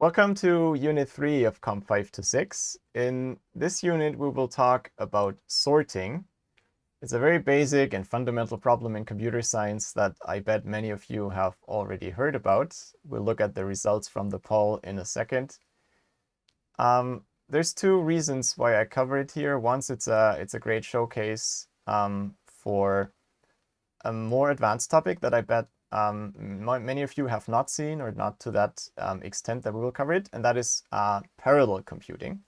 Welcome to Unit 3 of COMP526. In this unit, we will talk about sorting. It's a very basic and fundamental problem in computer science that I bet many of you have already heard about. We'll look at the results from the poll in a second. There's two reasons why I cover it here. Once, it's a great showcase for a more advanced topic that I bet many of you have not seen, or not to that extent that we will cover it, and that is parallel computing.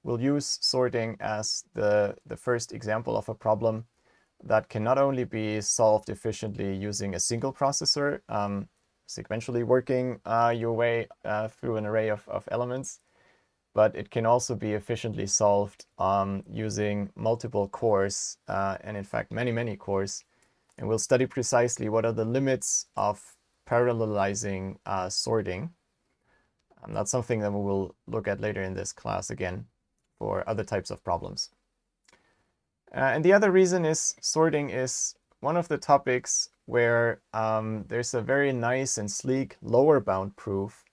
We'll use sorting as the first example of a problem that can not only be solved efficiently using a single processor, sequentially working your way through an array of elements, but it can also be efficiently solved using multiple cores, and in fact many cores. And we'll study precisely what are the limits of parallelizing sorting. That's something that we will look at later in this class again for other types of problems. And the other reason is sorting is one of the topics where there's a very nice and sleek lower bound proof.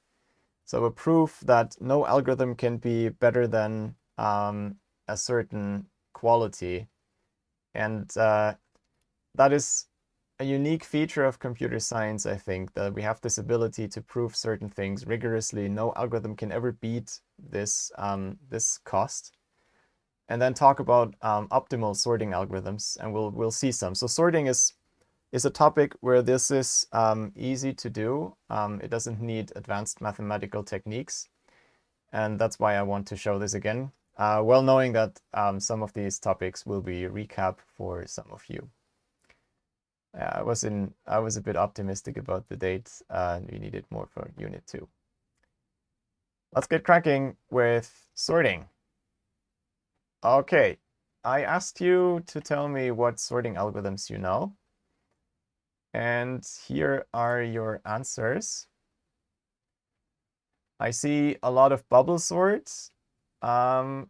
So a proof that no algorithm can be better than a certain quality. And that is a unique feature of computer science, I think, that we have this ability to prove certain things rigorously. No algorithm can ever beat this, this cost. And then talk about optimal sorting algorithms, and we'll see some. So sorting is a topic where this is easy to do. It doesn't need advanced mathematical techniques. And that's why I want to show this again, well knowing that some of these topics will be a recap for some of you. I was a bit optimistic about the dates. We needed more for Unit 2. Let's get cracking with sorting. Okay, I asked you to tell me what sorting algorithms you know. And here are your answers. I see a lot of bubble sorts. And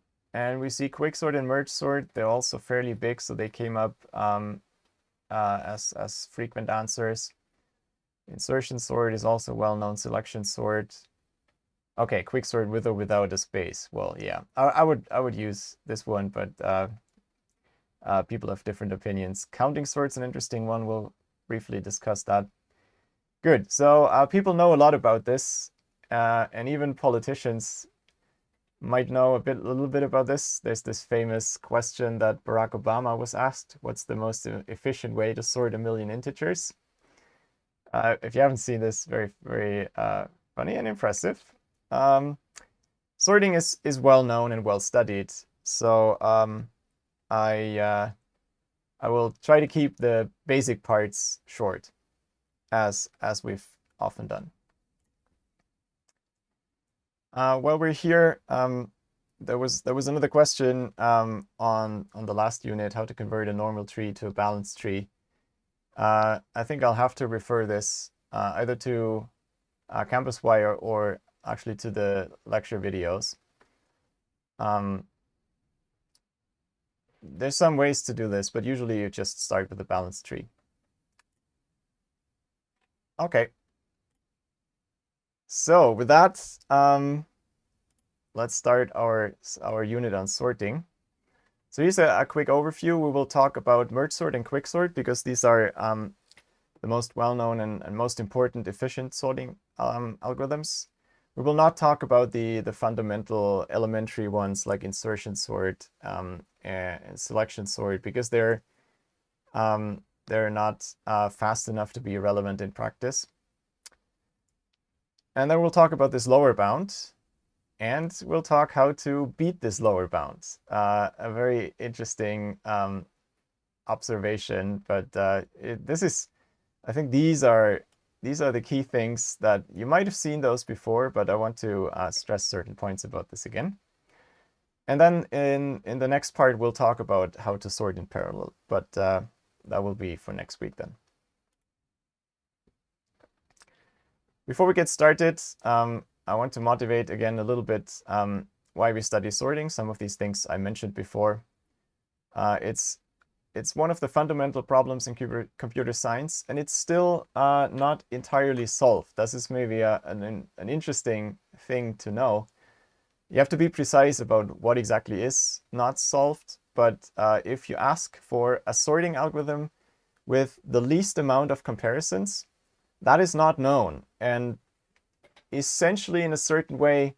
we see quicksort and merge sort. They're also fairly big, so they came up as frequent answers. Insertion sort is also well-known. Selection sort. Okay, quicksort with or without a space. Well, yeah, I would use this one, but people have different opinions. Counting sort's an interesting one. We'll briefly discuss that. Good. So people know a lot about this, and even politicians might know a little bit about this. There's this famous question that Barack Obama was asked: what's the most efficient way to sort 1 million integers? If you haven't seen this, very funny and impressive. Sorting is well known and well studied, so I will try to keep the basic parts short, as we've often done. While we're here, there was another question on the last unit, how to convert a normal tree to a balanced tree. I think I'll have to refer this either to Campus Wire or actually to the lecture videos. There's some ways to do this, but usually you just start with a balanced tree. Okay. So with that, let's start our unit on sorting. So here's a quick overview. We will talk about merge sort and quicksort because these are the most well-known and most important efficient sorting algorithms. We will not talk about the fundamental elementary ones like insertion sort and selection sort because they're not fast enough to be relevant in practice. And then we'll talk about this lower bound, and we'll talk how to beat this lower bound. A very interesting observation, but I think these are the key things that you might have seen those before, but I want to stress certain points about this again. And then in the next part, we'll talk about how to sort in parallel, but that will be for next week then. Before we get started, I want to motivate again a little bit why we study sorting. Some of these things I mentioned before. It's one of the fundamental problems in computer science, and it's still not entirely solved. This is maybe an interesting thing to know. You have to be precise about what exactly is not solved, but if you ask for a sorting algorithm with the least amount of comparisons, that is not known. And essentially, in a certain way,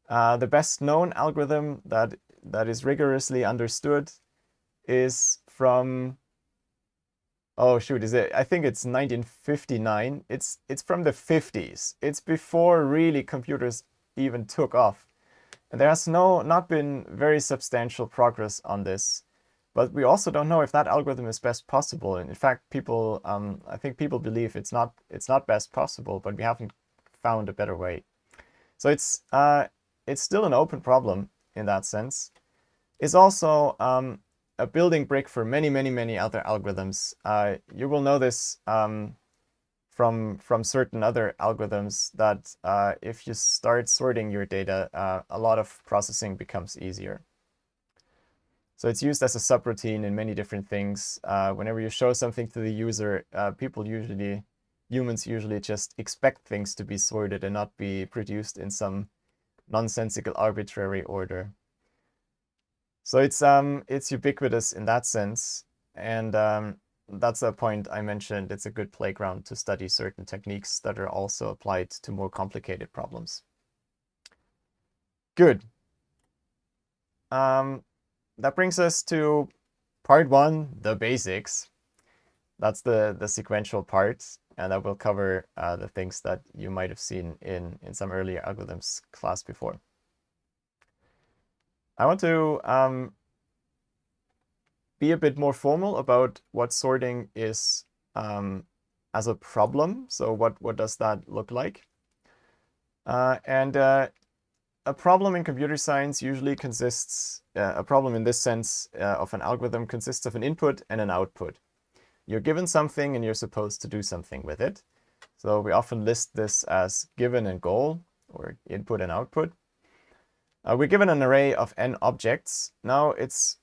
the best known algorithm that is rigorously understood is from, oh shoot, I think it's 1959. It's from the 50s. It's before really computers even took off. And there has not been very substantial progress on this. But we also don't know if that algorithm is best possible. And in fact, I think people believe it's not best possible, but we haven't found a better way. So it's still an open problem in that sense. It's also a building brick for many, many, many other algorithms. You will know this from certain other algorithms that if you start sorting your data, a lot of processing becomes easier. So it's used as a subroutine in many different things. Whenever you show something to the user, humans usually just expect things to be sorted and not be produced in some nonsensical arbitrary order. So it's ubiquitous in that sense, and that's a point I mentioned. It's a good playground to study certain techniques that are also applied to more complicated problems. Good. That brings us to part 1, the basics. That's the sequential part, and that will cover the things that you might have seen in some earlier algorithms class before. I want to be a bit more formal about what sorting is as a problem. So what does that look like? A problem in computer science usually consists, a problem in this sense of an algorithm consists of an input and an output. You're given something and you're supposed to do something with it. So we often list this as given and goal, or input and output. We're given an array of n objects. Now it's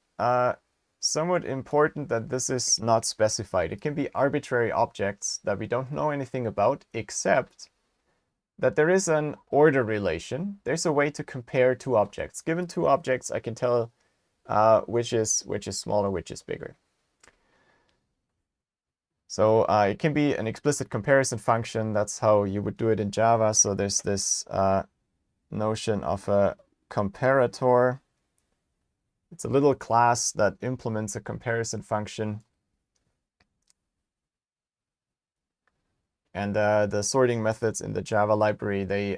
somewhat important that this is not specified. It can be arbitrary objects that we don't know anything about, except that there is an order relation. There's a way to compare two objects. Given two objects, I can tell which is smaller, which is bigger. So it can be an explicit comparison function. That's how you would do it in Java. So there's this notion of a comparator. It's a little class that implements a comparison function. And the sorting methods in the Java library, they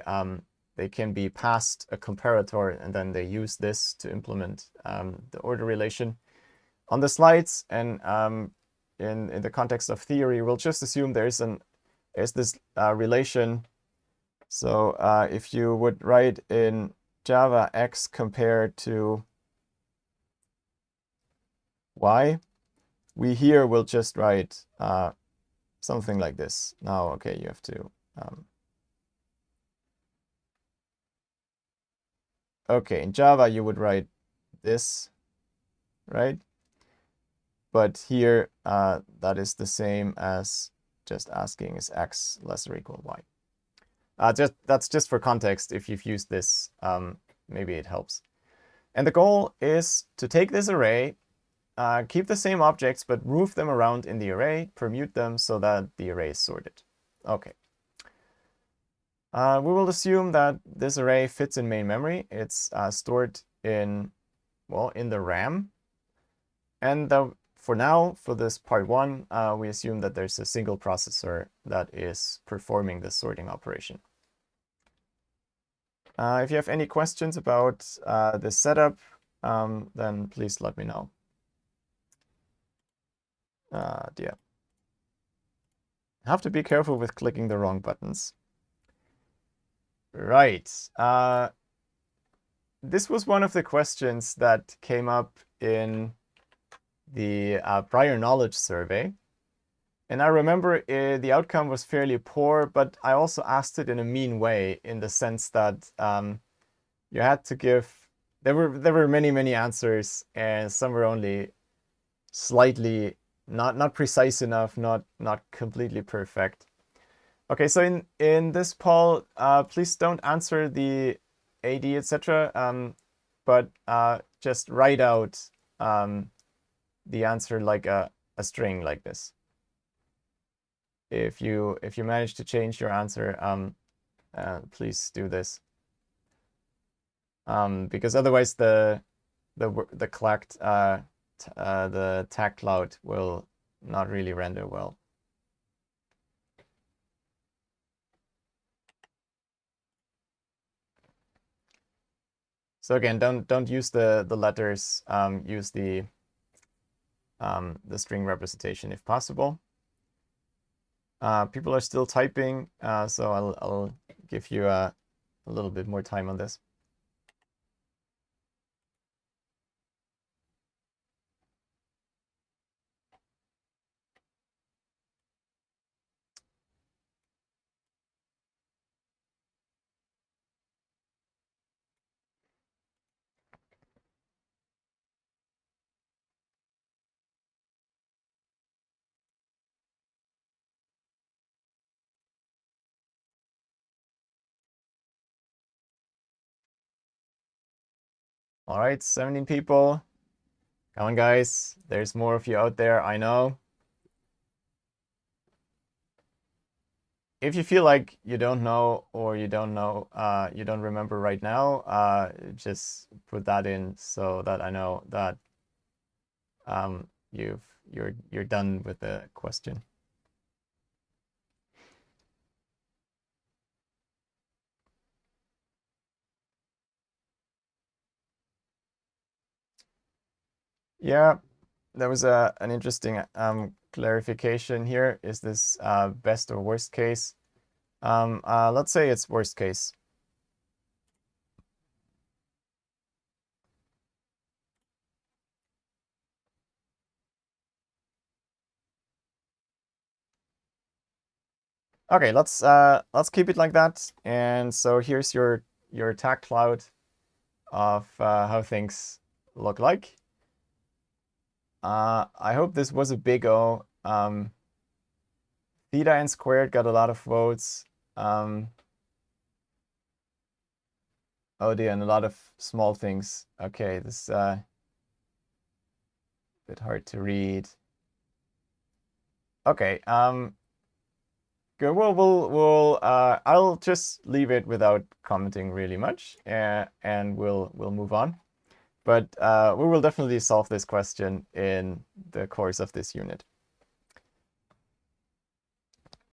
can be passed a comparator, and then they use this to implement the order relation. On the slides and in the context of theory, we'll just assume there's this relation. So if you would write in Java x compared to y, we here will just write something like this. Now, okay, you have to okay, in Java you would write this, right? But here that is the same as just asking is x less or equal y. That's just for context. If you've used this, maybe it helps. And the goal is to take this array, keep the same objects, but move them around in the array, permute them so that the array is sorted. Okay. We will assume that this array fits in main memory. It's stored in the RAM. And for now, for this part 1, we assume that there's a single processor that is performing this sorting operation. If you have any questions about this setup, then please let me know. Yeah. Have to be careful with clicking the wrong buttons. Right. This was one of the questions that came up in the prior knowledge survey. And I remember the outcome was fairly poor, but I also asked it in a mean way, in the sense that you had to give, there were many answers, and some were only slightly not precise enough, not completely perfect. Okay, so in this poll, please don't answer the AD, etc. But just write out the answer like a string like this. If you manage to change your answer, please do this. Because otherwise the collect the tag cloud will not really render well. So again, don't use the letters. Use the string representation if possible. People are still typing, so I'll give you a little bit more time on this. All right, 17 people. Come on, guys. There's more of you out there, I know. If you feel like you don't know or you don't remember right now, just put that in so that I know that you're done with the question. Yeah, there was an interesting clarification here. Is this best or worst case? Let's say it's worst case. Okay, let's keep it like that. And so here's your tag cloud of how things look like. I hope this was a big O. Theta n squared got a lot of votes. Oh dear, and a lot of small things. Okay, this is a bit hard to read. Okay, good. I'll just leave it without commenting really much, and we'll move on. But we will definitely solve this question in the course of this unit.